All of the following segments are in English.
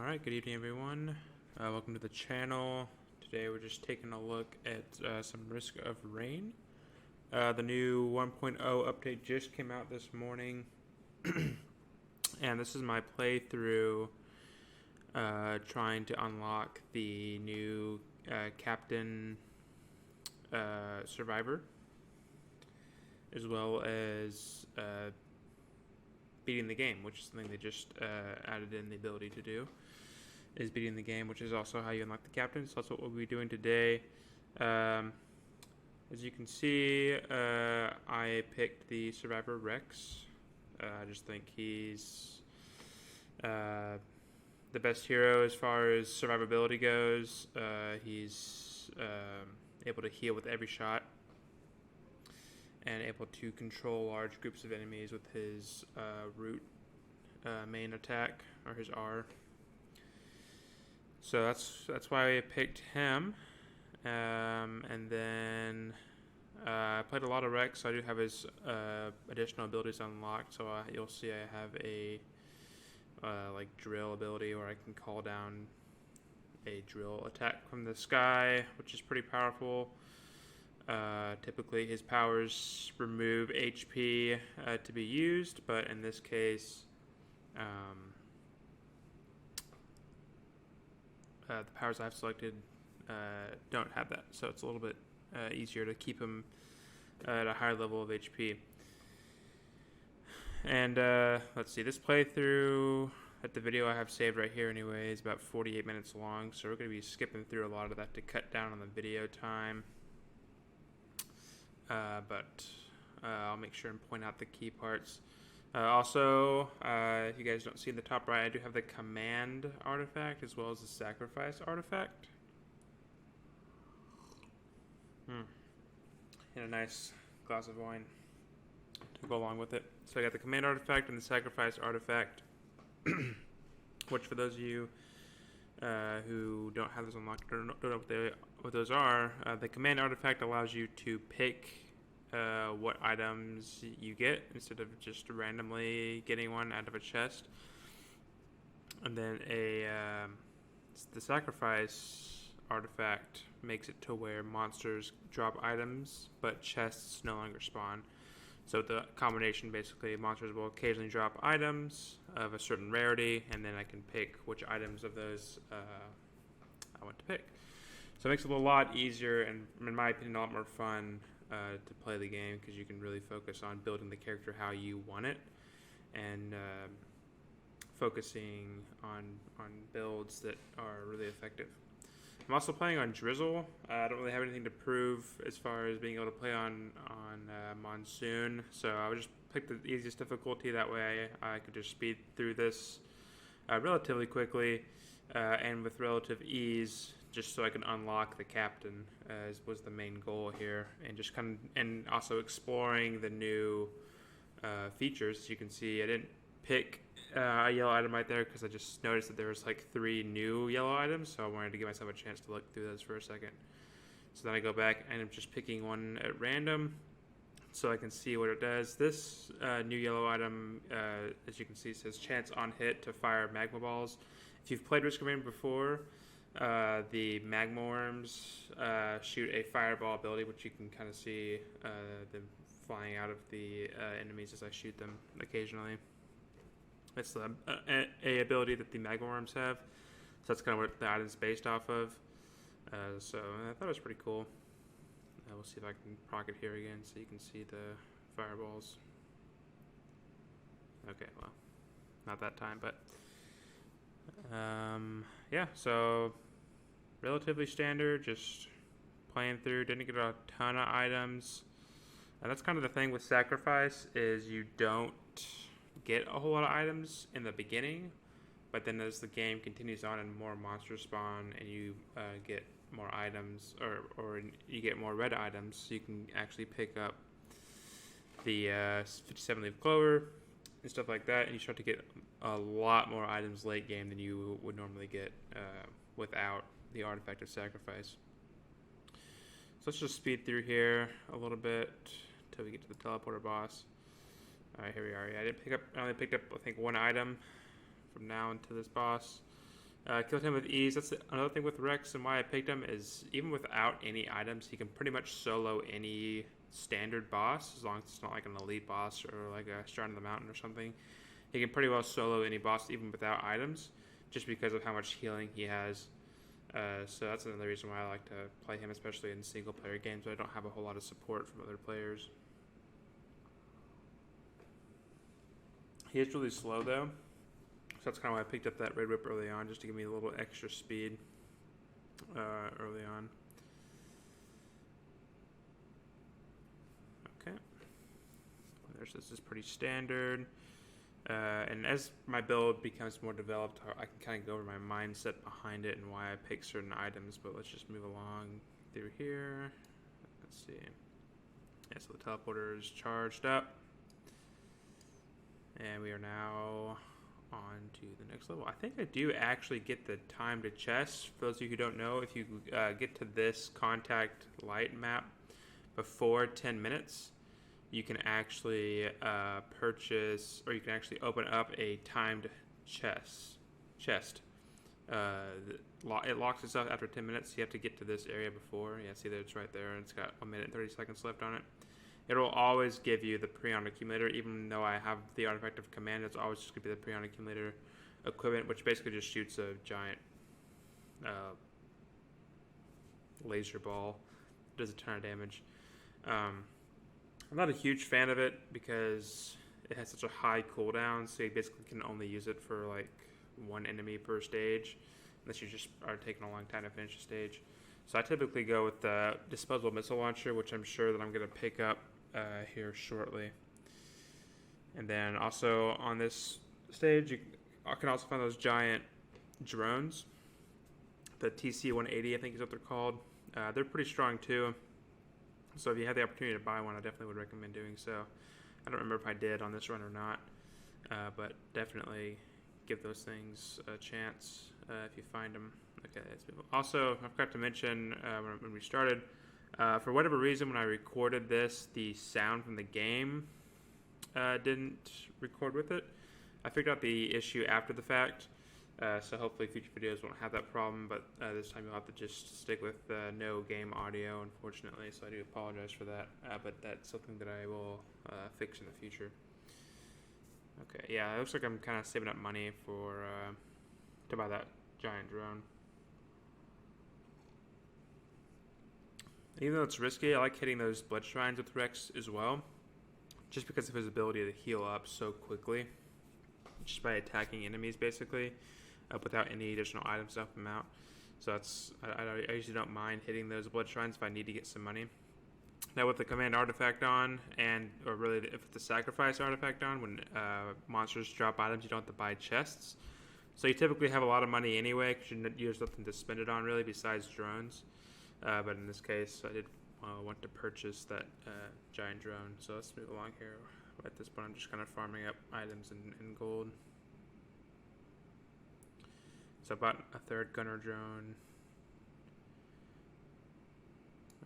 Alright, good evening everyone. Welcome to the channel. Today we're just taking a look at some Risk of Rain. The new 1.0 update just came out this morning. And this is my playthrough trying to unlock the new Captain Survivor, as well as beating the game, which is something they just added in the ability to do, is beating the game, which is also how you unlock the captain. So that's what we'll be doing today. As you can see, I picked the Survivor Rex. I just think he's the best hero as far as survivability goes. He's able to heal with every shot, and able to control large groups of enemies with his root main attack, or his R. So that's why I picked him. And then I played a lot of Rex, so I do have his additional abilities unlocked. So you'll see I have a like drill ability, where I can call down a drill attack from the sky, which is pretty powerful. Typically his powers remove HP to be used, but in this case the powers I've selected don't have that, so it's a little bit easier to keep him at a higher level of HP. And let's see, this playthrough, at the video I have saved right here anyway, is about 48 minutes long, so we're going to be skipping through a lot of that to cut down on the video time. But I'll make sure and point out the key parts. Also, if you guys don't see in the top right, I do have the command artifact as well as the sacrifice artifact. And a nice glass of wine to go along with it. So I got the command artifact and the sacrifice artifact, which for those of you who don't have those unlocked or don't know what those are, the command artifact allows you to pick what items you get instead of just randomly getting one out of a chest. And then the sacrifice artifact makes it to where monsters drop items, but chests no longer spawn. So the combination, basically, monsters will occasionally drop items of a certain rarity, and then I can pick which items of those I want to pick. So it makes it a lot easier, and in my opinion, a lot more fun to play the game, because you can really focus on building the character how you want it, and focusing on builds that are really effective. I'm also playing on Drizzle. I don't really have anything to prove as far as being able to play on Monsoon, so I would just pick the easiest difficulty. That way I could just speed through this relatively quickly and with relative ease, just so I can unlock the captain, as was the main goal here, and just and also exploring the new features. As you can see, I didn't pick a yellow item right there because I just noticed that there was like 3 new yellow items, so I wanted to give myself a chance to look through those for a second. So then I go back and I'm just picking one at random so I can see what it does. This new yellow item, as you can see, says chance on hit to fire magma balls. If you've played Risk of Rain before, the magma worms shoot a fireball ability, which you can kind of see them flying out of the enemies as I shoot them occasionally. It's the ability that the magma worms have, so that's kind of what the item's based off of. So I thought it was pretty cool. We'll see if I can proc it here again so you can see the fireballs. Okay, well, not that time, but yeah, so relatively standard, just playing through. Didn't get a ton of items, and that's kind of the thing with sacrifice, is you don't get a whole lot of items in the beginning, but then as the game continues on and more monsters spawn and you get more items, or you get more red items, so you can actually pick up the 57 leaf clover and stuff like that, and you start to get a lot more items late game than you would normally get without the artifact of sacrifice. So let's just speed through here a little bit until we get to the teleporter boss. Alright, here we are. Yeah, I only picked up I think 1 item from now until this boss. Killed him with ease. That's another thing with Rex and why I picked him is even without any items, he can pretty much solo any standard boss as long as it's not like an elite boss or like a Shrine of the Mountain or something. He can pretty well solo any boss even without items, just because of how much healing he has. So that's another reason why I like to play him, especially in single player games. I don't have a whole lot of support from other players. He is really slow though, so that's kind of why I picked up that Red Whip early on, just to give me a little extra speed early on. Okay, this is pretty standard. And as my build becomes more developed, I can kind of go over my mindset behind it and why I pick certain items. But let's just move along through here. Let's see. Yeah, so the teleporter is charged up. And we are now on to the next level. I think I do actually get the time to chest. For those of you who don't know, if you get to this contact light map before 10 minutes, you can actually purchase, or you can actually open up a timed chest. It locks itself after 10 minutes. So you have to get to this area before. Yeah, see there, it's right there, and it's got 1 minute and 30 seconds left on it. It'll always give you the Prion accumulator, even though I have the artifact of command. It's always just gonna be the Prion accumulator equipment, which basically just shoots a giant laser ball. It does a ton of damage. I'm not a huge fan of it because it has such a high cooldown, so you basically can only use it for like one enemy per stage, unless you just are taking a long time to finish a stage. So I typically go with the disposable missile launcher, which I'm sure that I'm going to pick up here shortly. And then also on this stage, you can also find those giant drones. The TC-180, I think is what they're called. They're pretty strong too. So if you have the opportunity to buy one, I definitely would recommend doing so. I don't remember if I did on this run or not, but definitely give those things a chance if you find them. Okay, also, I forgot to mention when we started, for whatever reason, when I recorded this, the sound from the game didn't record with it. I figured out the issue after the fact, so hopefully future videos won't have that problem, but this time you'll have to just stick with no game audio, unfortunately, so I do apologize for that, but that's something that I will fix in the future. Okay, yeah, it looks like I'm kind of saving up money for to buy that giant drone. Even though it's risky, I like hitting those blood shrines with Rex as well, just because of his ability to heal up so quickly, just by attacking enemies basically, without any additional items to help him out. So that's I usually don't mind hitting those blood shrines if I need to get some money. Now with the command artifact on, or really if it's a sacrifice artifact on, when monsters drop items, you don't have to buy chests. So you typically have a lot of money anyway, because there's nothing to spend it on really besides drones. But in this case, I did want to purchase that giant drone. So let's move along here. At this point, I'm just kind of farming up items in gold. So I bought a third gunner drone.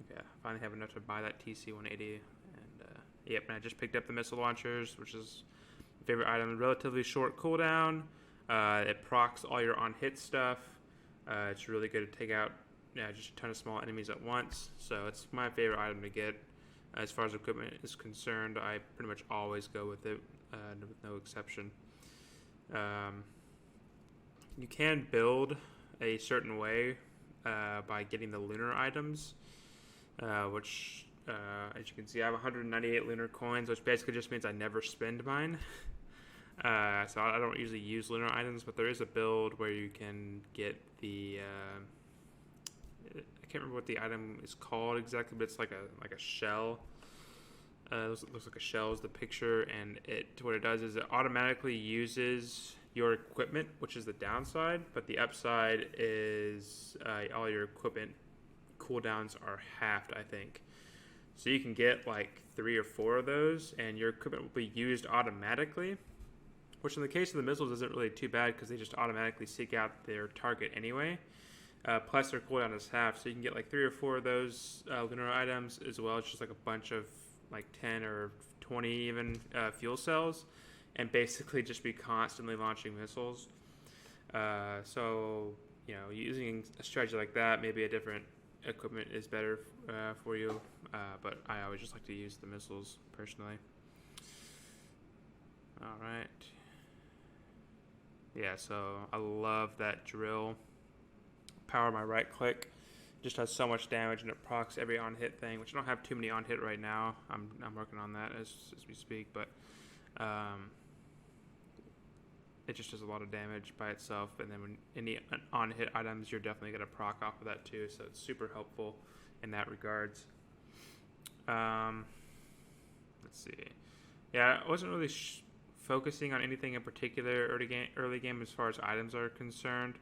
Okay, I finally have enough to buy that TC-180. And yep, and I just picked up the missile launchers, which is my favorite item. Relatively short cooldown. It procs all your on-hit stuff. It's really good to take out just a ton of small enemies at once. So it's my favorite item to get. As far as equipment is concerned, I pretty much always go with it, with no exception. You can build a certain way by getting the lunar items, which, as you can see, I have 198 lunar coins, which basically just means I never spend mine. So I don't usually use lunar items, but there is a build where you can get the I can't remember what the item is called exactly, but it's like a shell. Looks like a shell is the picture, and what it does is it automatically uses your equipment, which is the downside, but the upside is all your equipment cooldowns are halved, I think. So you can get like 3 or 4 of those, and your equipment will be used automatically, which in the case of the missiles isn't really too bad because they just automatically seek out their target anyway. Plus their cooldown is half, so you can get like 3 or 4 of those lunar items, as well as just like a bunch of like 10 or 20 even fuel cells, and basically just be constantly launching missiles. So using a strategy like that, maybe a different equipment is better for you. But I always just like to use the missiles personally. All right. Yeah, so I love that drill. Power my right click. Just does so much damage and it procs every on hit thing, which I don't have too many on hit right now. I'm working on that as we speak, but it just does a lot of damage by itself. And then when any on hit items, you're definitely gonna proc off of that too. So it's super helpful in that regards. Let's see. Yeah, I wasn't really focusing on anything in particular early game as far as items are concerned.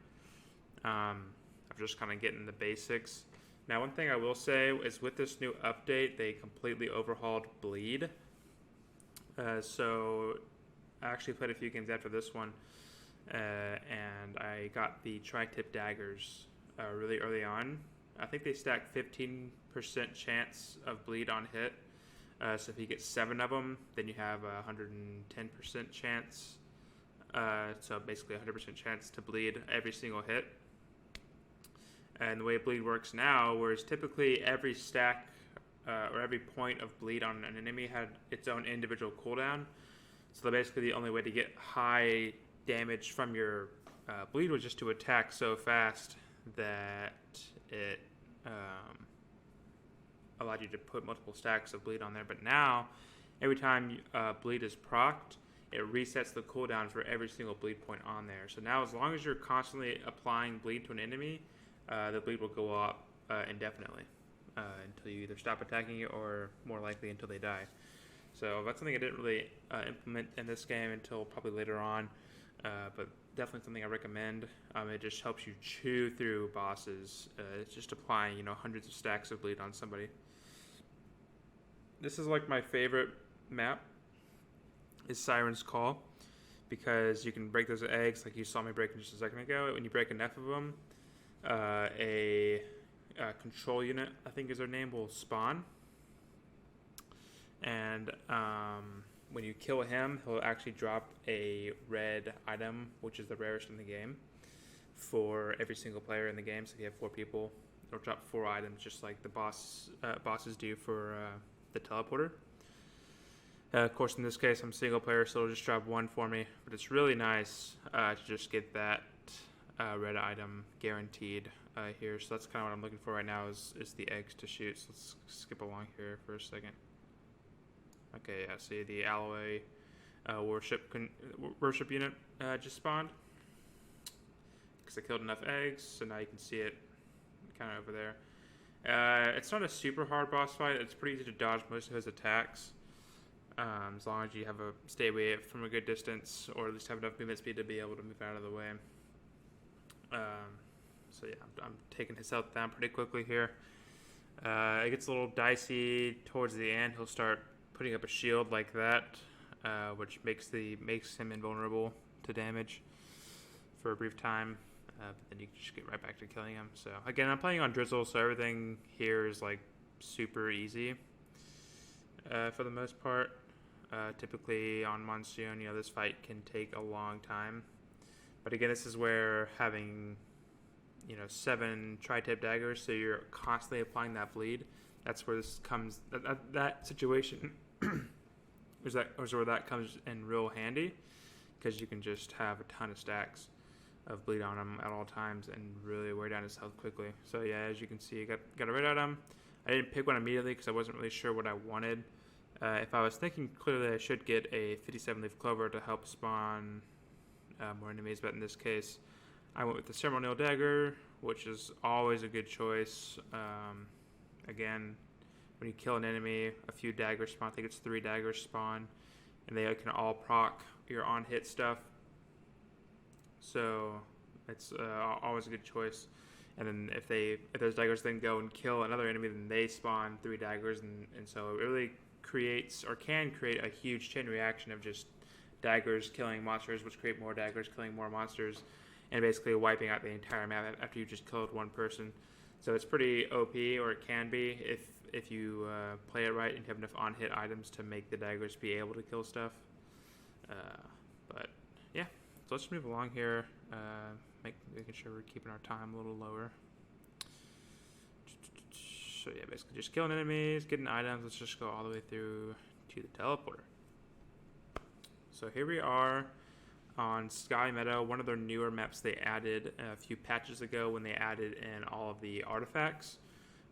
I'm just kind of getting the basics. Now, one thing I will say is with this new update, they completely overhauled bleed. So I actually played a few games after this one, and I got the tri-tip daggers really early on. I think they stack 15% chance of bleed on hit. So if you get 7 of them, then you have a 110% chance. So basically 100% chance to bleed every single hit. And the way bleed works now, whereas typically every stack or every point of bleed on an enemy had its own individual cooldown. So basically the only way to get high damage from your bleed was just to attack so fast that it allowed you to put multiple stacks of bleed on there. But now, every time bleed is procced, it resets the cooldown for every single bleed point on there. So now, as long as you're constantly applying bleed to an enemy, the bleed will go up indefinitely until you either stop attacking it or, more likely, until they die. So that's something I didn't really implement in this game until probably later on, but definitely something I recommend. It just helps you chew through bosses. It's just applying, hundreds of stacks of bleed on somebody. This is like my favorite map is Sirens Call, because you can break those eggs like you saw me breaking just a second ago. When you break enough of them, a control unit, I think is their name, will spawn. And when you kill him, he'll actually drop a red item, which is the rarest in the game, for every single player in the game. So if you have 4 people, it'll drop 4 items, just like the bosses do for the teleporter. Of course, in this case, I'm single player, so it'll just drop 1 for me. But it's really nice to just get that red item guaranteed here. So that's kind of what I'm looking for right now is the eggs to shoot. So let's skip along here for a second. Okay, yeah, see the alloy worship unit just spawned. Because I killed enough eggs, so now you can see it kind of over there. It's not a super hard boss fight. It's pretty easy to dodge most of his attacks. As long as you have stay away from a good distance, or at least have enough movement speed to be able to move out of the way. So yeah, I'm taking his health down pretty quickly here. It gets a little dicey towards the end. He'll start putting up a shield like that, which makes him invulnerable to damage for a brief time. But then you can just get right back to killing him. So again, I'm playing on Drizzle, so everything here is like super easy for the most part. Typically on Monsoon, this fight can take a long time. But again, this is where having 7 tri-tip daggers, so you're constantly applying that bleed. That's where this comes. That situation is where that comes in real handy, because you can just have a ton of stacks of bleed on him at all times and really wear down his health quickly. So yeah, as you can see, I got a red item. I didn't pick one immediately because I wasn't really sure what I wanted. If I was thinking clearly, I should get a 57-leaf clover to help spawn more enemies, but in this case, I went with the ceremonial dagger, which is always a good choice. Again, when you kill an enemy, a few daggers spawn. I think it's 3 daggers spawn, and they can all proc your on-hit stuff. So it's always a good choice. And then if those daggers then go and kill another enemy, then they spawn 3 daggers, and so it really can create a huge chain reaction of just daggers killing monsters, which create more daggers killing more monsters, and basically wiping out the entire map after you just killed one person. So it's pretty OP, or it can be, if you play it right and you have enough on-hit items to make the daggers be able to kill stuff. But yeah, So let's move along here, making sure we're keeping our time a little lower. So yeah, basically just killing enemies, getting items. Let's just go all the way through to the teleporter. So here we are on Sky Meadow, one of their newer maps they added a few patches ago when they added in all of the artifacts.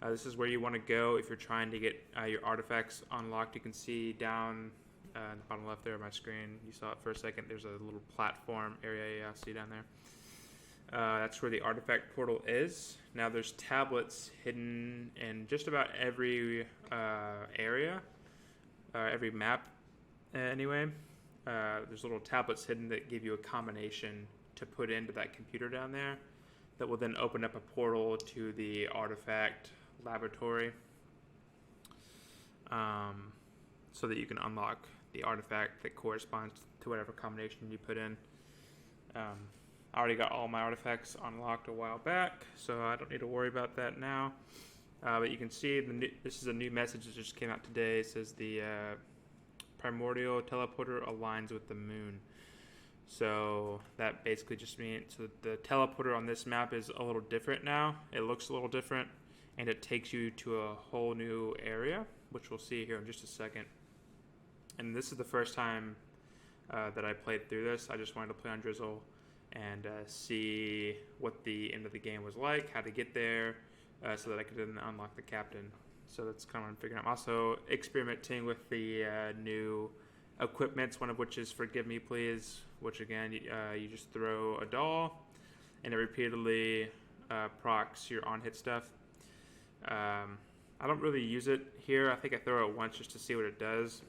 This is where you want to go if you're trying to get your artifacts unlocked. You can see down in the bottom left there of my screen, you saw it for a second, there's a little platform area you see down there. That's where the artifact portal is. Now there's tablets hidden in just about every area, every map anyway. There's little tablets hidden that give you a combination to put into that computer down there that will then open up a portal to the artifact laboratory, so that you can unlock the artifact that corresponds to whatever combination you put in. I already got all my artifacts unlocked a while back, so I don't need to worry about that now. But you can see this is a new message that just came out today. It says the primordial teleporter aligns with the moon. So that basically just means the teleporter on this map is a little different now. It looks a little different, and it takes you to a whole new area, which we'll see here in just a second. And this is the first time that I played through this. I just wanted to play on Drizzle and see what the end of the game was like, how to get there, so that I could then unlock the captain. So that's kind of what I'm figuring out. I'm also experimenting with the new equipments, one of which is Forgive Me Please, which again, you just throw a doll and it repeatedly procs your on-hit stuff. I don't really use it here. I think I throw it once just to see what it does.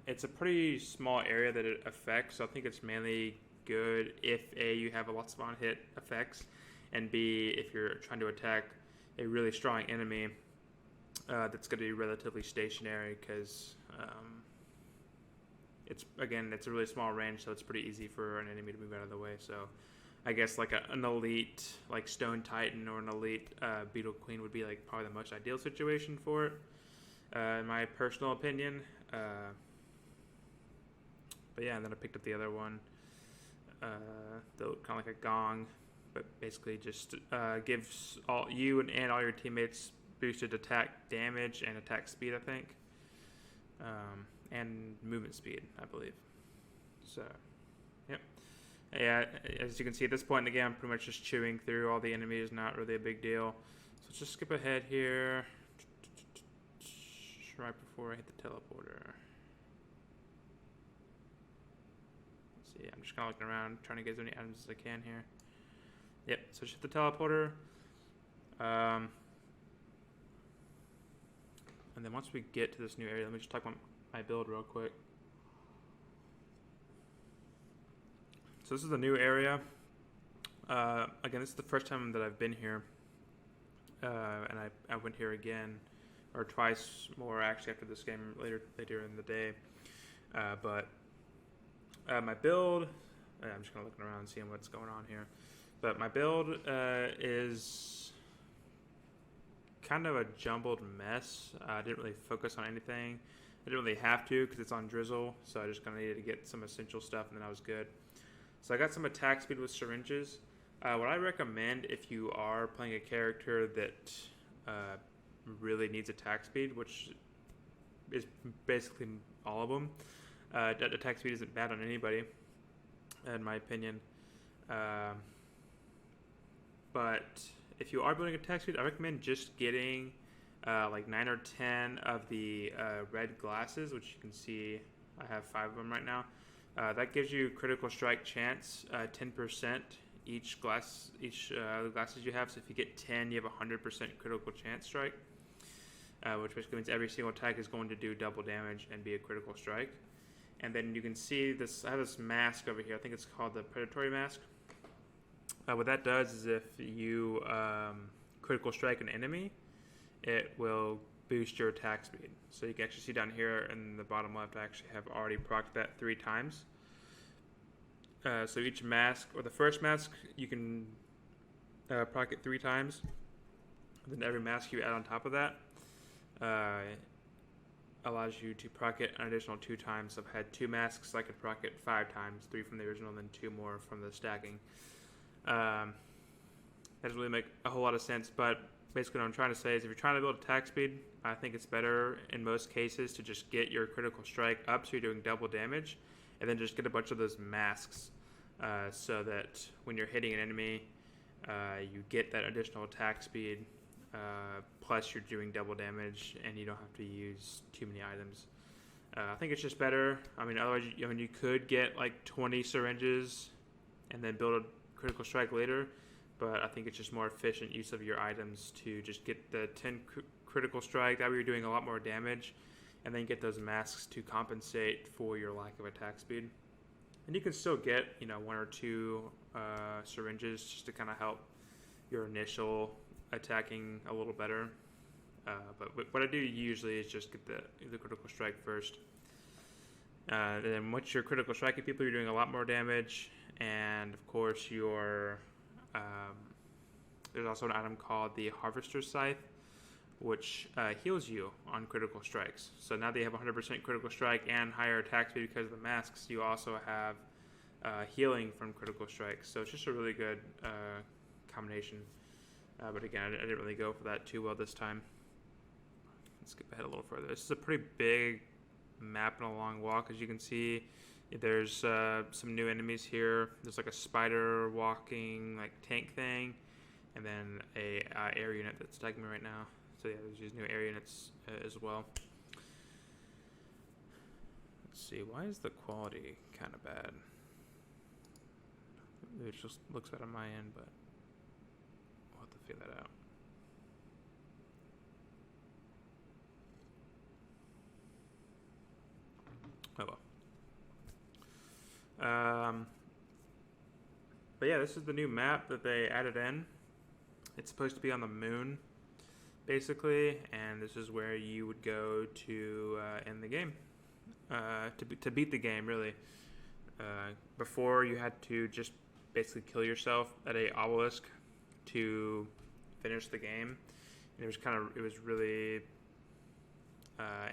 It's a pretty small area that it affects, so I think it's mainly good if A, you have lots of on-hit effects, and B, if you're trying to attack a really strong enemy that's going to be relatively stationary, because it's a really small range, so it's pretty easy for an enemy to move out of the way. So I guess like an elite like Stone Titan or an elite Beetle Queen would be like probably the most ideal situation for it, in my personal opinion. But yeah, and then I picked up the other one, kind of like a gong, but basically just gives all you and all your teammates boosted attack damage and attack speed, I think, and movement speed, I believe. So, yep. Yeah, as you can see at this point in the game, I'm pretty much just chewing through all the enemies, not really a big deal. So let's just skip ahead here, right before I hit the teleporter. Yeah, I'm just kind of looking around, trying to get as many items as I can here. Yep, so just hit the teleporter. And then once we get to this new area, let me just talk about my build real quick. So this is the new area. Again, this is the first time that I've been here. And I went here again, or twice more actually after this game later in the day. My build, I'm just kind of looking around and seeing what's going on here. But my build is kind of a jumbled mess. I didn't really focus on anything. I didn't really have to because it's on Drizzle, so I just kind of needed to get some essential stuff, and then I was good. So I got some attack speed with syringes. What I recommend if you are playing a character that really needs attack speed, which is basically all of them, attack speed isn't bad on anybody, in my opinion. But if you are building attack speed, I recommend just getting like 9 or 10 of the red glasses, which you can see I have 5 of them right now. That gives you critical strike chance, 10% each glasses you have. So if you get 10, you have 100% critical chance strike, which basically means every single attack is going to do double damage and be a critical strike. And then you can see this. I have this mask over here. I think it's called the Predatory Mask. What that does is if you critical strike an enemy, it will boost your attack speed. So you can actually see down here in the bottom left, I actually have already procced that 3 times. So each mask, or the first mask, you can proc it 3 times. Then every mask you add on top of that, allows you to proc it an additional 2 times. I've had 2 masks, so I could proc it 5 times, 3 from the original, and then 2 more from the stacking. That doesn't really make a whole lot of sense, but basically what I'm trying to say is if you're trying to build attack speed, I think it's better in most cases to just get your critical strike up so you're doing double damage, and then just get a bunch of those masks so that when you're hitting an enemy, you get that additional attack speed, plus you're doing double damage, and you don't have to use too many items. I think it's just better. I mean, otherwise, you could get like 20 syringes and then build a critical strike later, but I think it's just more efficient use of your items to just get the 10 critical strike. That way you're doing a lot more damage, and then get those masks to compensate for your lack of attack speed. And you can still get, 1 or 2 syringes just to kind of help your initial attacking a little better. But what I do usually is just get the critical strike first. And then once you're critical striking people, you're doing a lot more damage. And of course, there's also an item called the Harvester's Scythe, which heals you on critical strikes. So now that you have 100% critical strike and higher attack speed because of the masks, you also have healing from critical strikes. So it's just a really good combination. But again, I didn't really go for that too well this time. Let's skip ahead a little further. This is a pretty big map and a long walk. As you can see, there's some new enemies here. There's like a spider walking like tank thing, and then a air unit that's attacking me right now. So yeah, there's these new air units as well. Let's see, why is the quality kind of bad? Maybe it just looks bad on my end, but we'll have to figure that out. Oh well. But yeah, this is the new map that they added in. It's supposed to be on the moon, basically, and this is where you would go to end the game, to beat the game, really. Before, you had to just basically kill yourself at a obelisk to finish the game. And it was really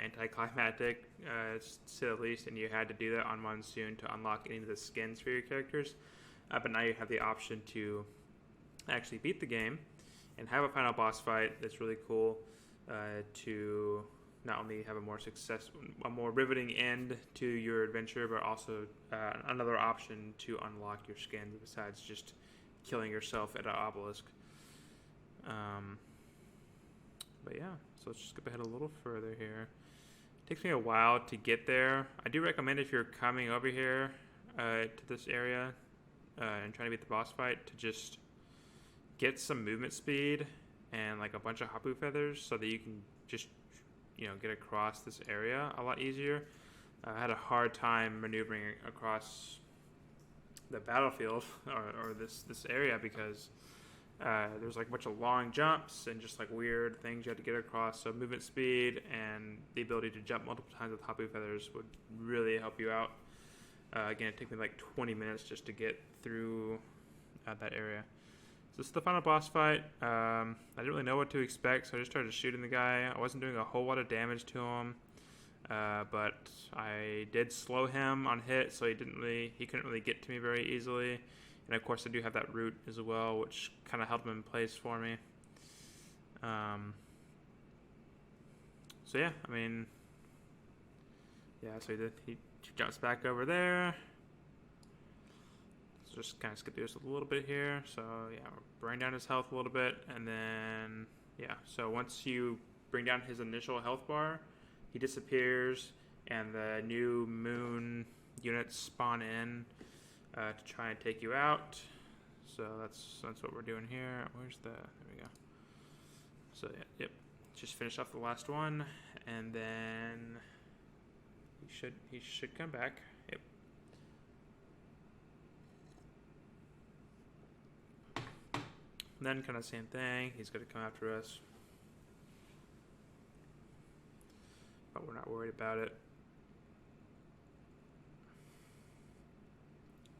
anticlimactic, to say the least, and you had to do that on Monsoon to unlock any of the skins for your characters. But now you have the option to actually beat the game and have a final boss fight that's really cool, to not only have a more riveting end to your adventure, but also another option to unlock your skins besides just killing yourself at an obelisk. But yeah, so let's just skip ahead a little further here. It takes me a while to get there. I do recommend, if you're coming over here to this area and trying to beat the boss fight, to just get some movement speed and like a bunch of hapu feathers so that you can just get across this area a lot easier. I had a hard time maneuvering across the battlefield or this area because there's like a bunch of long jumps and just like weird things you had to get across. So movement speed and the ability to jump multiple times with hapu feathers would really help you out. Again, it took me like 20 minutes just to get through that area. So this is the final boss fight. I didn't really know what to expect, so I just started shooting the guy. I wasn't doing a whole lot of damage to him, but I did slow him on hit, so he couldn't really get to me very easily. And of course, I do have that root as well, which kind of held him in place for me. So yeah, I mean, yeah. So he jumps back over there. So just kind of skip this a little bit here. So yeah, bring down his health a little bit, and then yeah. So once you bring down his initial health bar, he disappears, and the new moon units spawn in to try and take you out. So that's what we're doing here. Where's there we go. So yeah, yep. Just finish off the last one, and then he should come back. Yep. And then kind of same thing. He's gonna come after us, but we're not worried about it.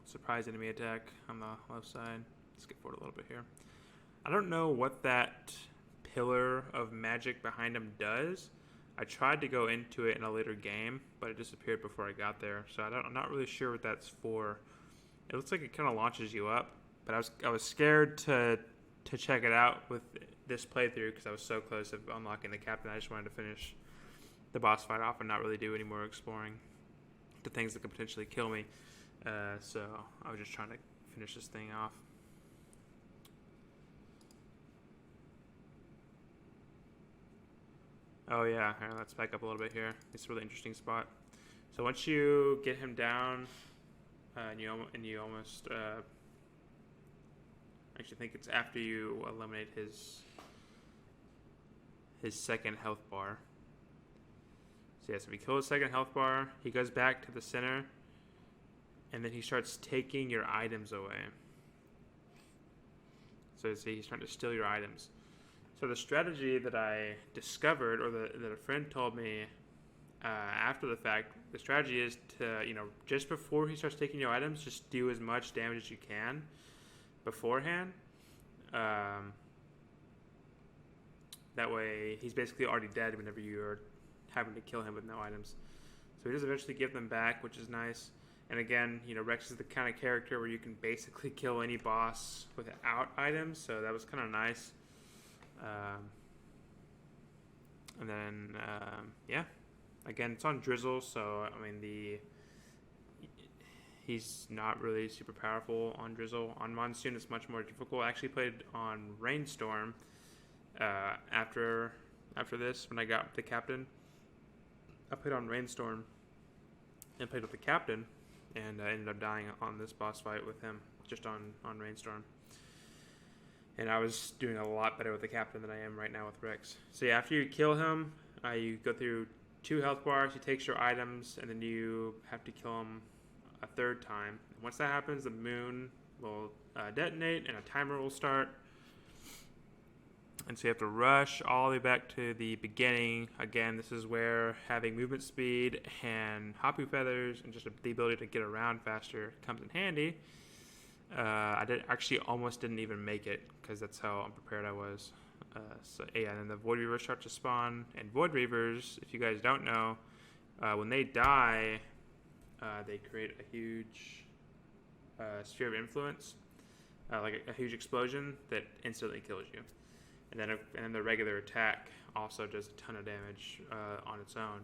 Surprise enemy attack on the left side. Let's get forward a little bit here. I don't know what that pillar of magic behind him does. I tried to go into it in a later game, but it disappeared before I got there. So I'm not really sure what that's for. It looks like it kind of launches you up, but I was scared to check it out with this playthrough because I was so close of unlocking the captain. I just wanted to finish the boss fight off and not really do any more exploring to things that could potentially kill me. So I was just trying to finish this thing off. Oh yeah, here, let's back up a little bit here. It's a really interesting spot. So once you get him down, and you almost actually think it's after you eliminate his second health bar. So yes, if you kill his second health bar, he goes back to the center, and then he starts taking your items away. So see, he's trying to steal your items. So the strategy that I discovered, or that a friend told me after the fact, the strategy is to, just before he starts taking your items, just do as much damage as you can beforehand. That way, he's basically already dead whenever you're having to kill him with no items. So he does eventually give them back, which is nice. And again, Rex is the kind of character where you can basically kill any boss without items, so that was kind of nice. And then, yeah, again, it's on Drizzle, so I mean he's not really super powerful on Drizzle. On Monsoon, it's much more difficult. I actually played on Rainstorm after this when I got the captain. I played on Rainstorm and played with the captain, and I ended up dying on this boss fight with him just on Rainstorm. And I was doing a lot better with the captain than I am right now with Rex. So yeah, after you kill him, you go through 2 health bars, he takes your items, and then you have to kill him a 3rd time. And once that happens, the moon will detonate and a timer will start. And so you have to rush all the way back to the beginning. Again, this is where having movement speed and Hapu feathers and just the ability to get around faster comes in handy. I almost didn't even make it because that's how unprepared I was. So yeah, and then the Void Reavers start to spawn. And Void Reavers, if you guys don't know, when they die, they create a huge sphere of influence, like a huge explosion that instantly kills you. And then the regular attack also does a ton of damage on its own.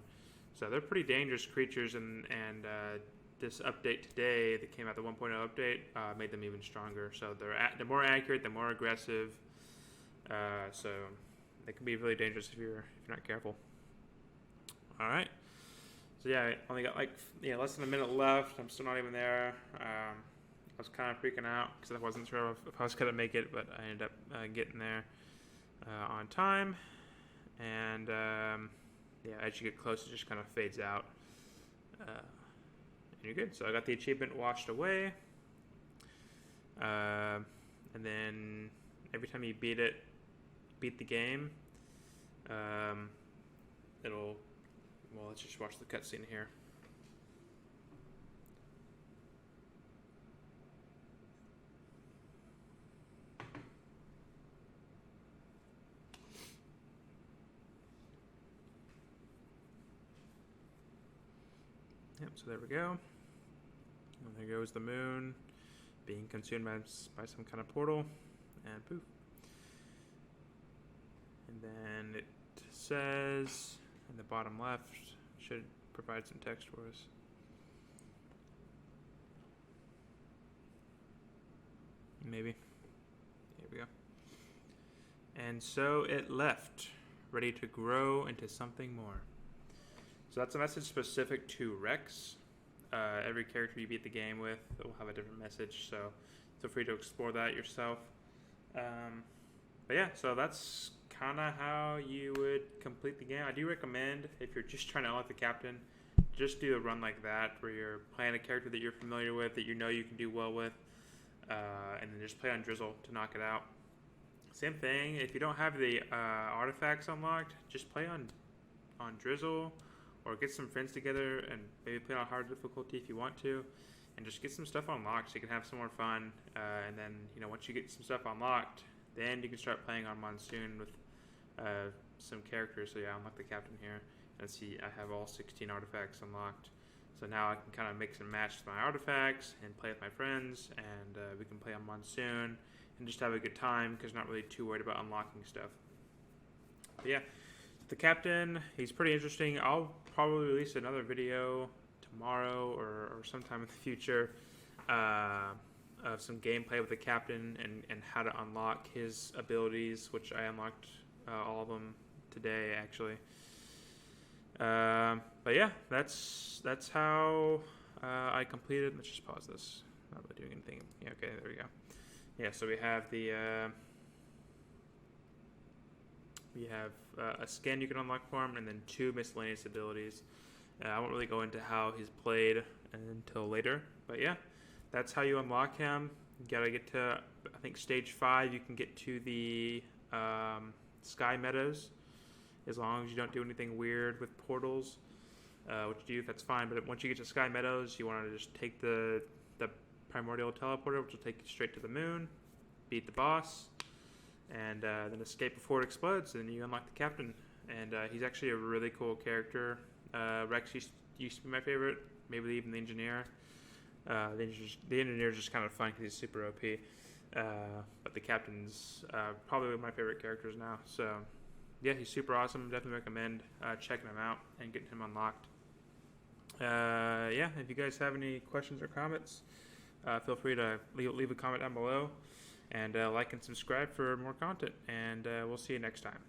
So they're pretty dangerous creatures, and this update today that came out, the 1.0 update, made them even stronger. So they're more accurate, they're more aggressive. So they can be really dangerous if you're not careful. All right. So yeah, I only got less than a minute left. I'm still not even there. I was kind of freaking out because I wasn't sure if I was gonna make it, but I ended up getting there on time. And yeah, as you get close, it just kind of fades out. You're good. So I got the achievement washed away, and then every time you beat the game, let's just watch the cutscene here. Yep, so there we go. And there goes the moon being consumed by some kind of portal, and poof. And then it says in the bottom left, should provide some text for us. Maybe. Here we go. And so it left, ready to grow into something more. So that's a message specific to Rex. Every character you beat the game with will have a different message, so feel free to explore that yourself. But yeah, so that's kind of how you would complete the game. I do recommend, if you're just trying to unlock the captain, just do a run like that where you're playing a character that you're familiar with, that you know you can do well with, and then just play on Drizzle to knock it out. Same thing, if you don't have the artifacts unlocked, just play on Drizzle, or get some friends together and maybe play on hard difficulty if you want to, and just get some stuff unlocked so you can have some more fun. And then, once you get some stuff unlocked, then you can start playing on Monsoon with some characters. So yeah, unlock the captain here. And see, I have all 16 artifacts unlocked. So now I can kind of mix and match my artifacts and play with my friends, and we can play on Monsoon and just have a good time because not really too worried about unlocking stuff. But yeah, the captain, he's pretty interesting. I'll probably release another video tomorrow or sometime in the future of some gameplay with the captain and how to unlock his abilities, which I unlocked all of them today actually. But yeah, that's how I completed. Let's just pause this. Not really doing anything. Yeah, okay, there we go. Yeah, so we have a skin you can unlock for him, and then 2 miscellaneous abilities. I won't really go into how he's played until later, but yeah, that's how you unlock him. You gotta get to, I think, stage 5. You can get to the Sky Meadows, as long as you don't do anything weird with portals, which you do, that's fine. But once you get to Sky Meadows, you want to just take the primordial teleporter, which will take you straight to the moon, beat the boss, and then escape before it explodes, and then you unlock the captain. And he's actually a really cool character. Rex used to be my favorite, maybe even the engineer. The engineer is just kind of fun because he's super OP. But the captain's probably one of my favorite characters now. So yeah, he's super awesome. Definitely recommend checking him out and getting him unlocked. Yeah, if you guys have any questions or comments, feel free to leave a comment down below, and like and subscribe for more content, and we'll see you next time.